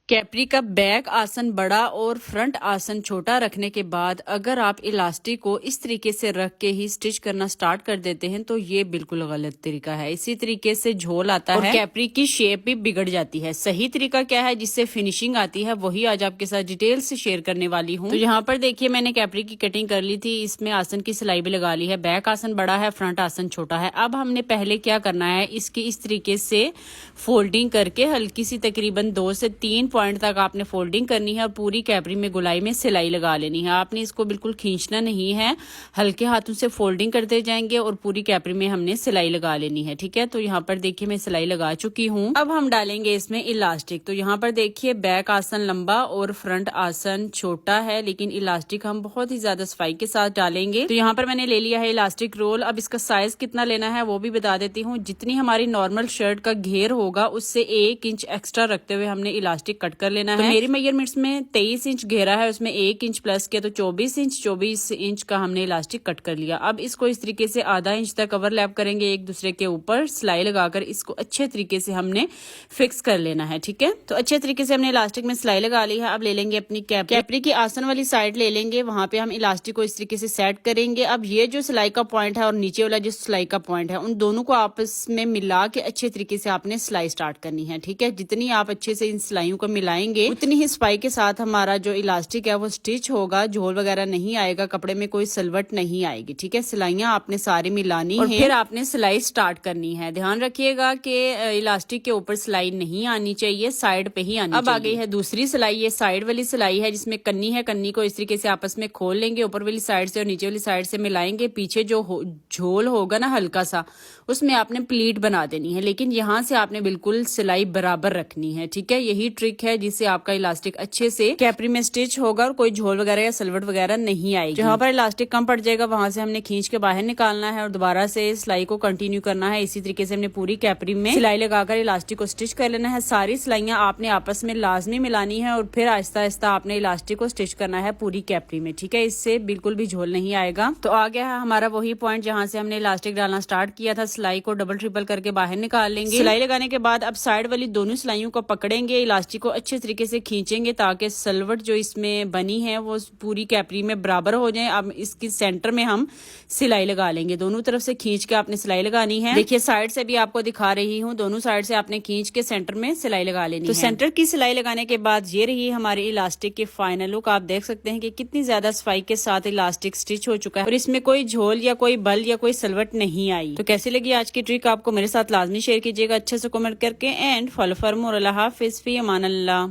Capri का back आसन बड़ा और फ्रंट आसन छोटा रखने के बाद अगर आप इलास्टिक को इस तरीके से रख के ही स्टिच करना स्टार्ट कर देते हैं तो ये बिल्कुल गलत तरीका है। इसी तरीके से झोल आता है और कैपरी की शेप भी बिगड़ जाती है। सही तरीका क्या है जिससे फिनिशिंग आती है वही आज आपके साथ डिटेल से शेयर करने वाली हूँ। तो यहाँ पर देखिए मैंने कैपरी की कटिंग कर ली थी, इसमें आसन की सिलाई भी लगा ली है। बैक आसन बड़ा है, फ्रंट आसन छोटा है। अब हमने पहले क्या करना है, इसकी इस तरीके से फोल्डिंग करके हल्की सी तकरीबन 2 से 3 पॉइंट तक आपने फोल्डिंग करनी है और पूरी कैपरी में गुलाई में सिलाई लगा लेनी है। आपने इसको बिल्कुल खींचना नहीं है, हल्के हाथों से फोल्डिंग करते जाएंगे और पूरी कैपरी में हमने सिलाई लगा लेनी है। ठीक है, तो यहाँ पर देखिए मैं सिलाई लगा चुकी हूँ। अब हम डालेंगे इसमें इलास्टिक। तो यहाँ पर देखिए बैक आसन लंबा और फ्रंट आसन छोटा है, लेकिन इलास्टिक हम बहुत ही ज्यादा सफाई के साथ डालेंगे। तो यहाँ पर मैंने ले लिया है इलास्टिक रोल। अब इसका साइज कितना लेना है वो भी बता देती हूँ। जितनी हमारी नॉर्मल शर्ट का घेर होगा उससे 1 इंच एक्स्ट्रा रखते हुए हमने इलास्टिक कट कर लेना है। तो मेरी मेजरमेंट्स में 23 इंच घेरा है, उसमें 1 इंच प्लस किया तो 24 इंच का हमने इलास्टिक कट कर लिया। अब इसको इस तरीके से आधा इंच तक ओवरलैप करेंगे एक दूसरे के ऊपर, सिलाई लगाकर इसको अच्छे तरीके से हमने फिक्स कर लेना है। ठीक है, तो अच्छे तरीके से हमने इलास्टिक में सिलाई लगा ली है। अब ले लेंगे अपनी कैपरी की आसन वाली साइड ले लेंगे, वहां पे हम इलास्टिक को इस तरीके से सेट करेंगे। अब ये जो सिलाई का पॉइंट है और नीचे वाला जो सिलाई का पॉइंट है, उन दोनों को आपस में मिला के अच्छे तरीके से आपने सिलाई स्टार्ट करनी है। ठीक है, जितनी आप अच्छे से इन सिलाइयों को मिलाएंगे उतनी ही सफाई के साथ हमारा जो इलास्टिक है वो स्टिच होगा, झोल वगैरह नहीं आएगा, कपड़े में कोई सिलवट नहीं आएगी। ठीक है, सिलाइयां आपने सारी मिलानी है और फिर आपने सिलाई स्टार्ट करनी है। ध्यान रखिएगा कि इलास्टिक के ऊपर सिलाई नहीं आनी चाहिए, साइड पे ही आनी चाहिए। अब आ गई है दूसरी सिलाई, ये साइड वाली सिलाई है जिसमें कन्नी है। कन्नी को इस तरीके से आपस में खोल लेंगे, ऊपर वाली साइड से और नीचे वाली साइड से मिलाएंगे। पीछे जो झोल होगा ना हल्का सा, उसमें आपने प्लीट बना देनी है, लेकिन यहाँ से आपने बिल्कुल सिलाई बराबर रखनी है। ठीक है, यही ट्रिक है जिससे आपका इलास्टिक अच्छे से कैपरी में स्टिच होगा और कोई झोल वगैरह या सिलवट वगैरह नहीं आएगी। जहाँ पर इलास्टिक कम पड़ जाएगा वहां से हमने खींच के बाहर निकालना है और दोबारा से सिलाई को कंटिन्यू करना है। इसी तरीके से हमने पूरी कैपरी में सिलाई लगाकर इलास्टिक को स्टिच कर लेना है। सारी सिलाइयां आपने आपस में लाजमी मिलानी है और फिर आहिस्ता आहिस्ता आपने इलास्टिक को स्टिच करना है पूरी कैपरी में। ठीक है, इससे बिल्कुल भी झोल नहीं आएगा। तो आ गया है हमारा वही पॉइंट जहाँ से हमने इलास्टिक डालना स्टार्ट किया था। सिलाई को डबल ट्रिपल करके बाहर निकाल लेंगे। सिलाई लगाने के बाद अब साइड वाली दोनों सिलाइयों को पकड़ेंगे, इलास्टिक को अच्छे तरीके से खींचेंगे ताकि सलवट जो इसमें बनी है वो पूरी कैपरी में बराबर हो जाए। अब इसकी सेंटर में हम सिलाई लगा लेंगे। दोनों तरफ से खींच के आपने सिलाई लगानी है। देखिए साइड से भी आपको दिखा रही हूँ, दोनों साइड से आपने खींच के सेंटर में सिलाई लगा लेनी है। तो सेंटर की सिलाई लगाने के बाद ये रही हमारी इलास्टिक की फाइनल लुक। आप देख सकते हैं कि कितनी ज्यादा सफाई के साथ इलास्टिक स्टिच हो चुका है और इसमें कोई झोल या कोई बल या कोई सलवट नहीं आई। तो कैसी लगी आज की ट्रिक आपको मेरे साथ लाजमी शेयर कीजिएगा अच्छे से कमेंट करके। And follow for more. Allah Hafiz, fee Aman Allah.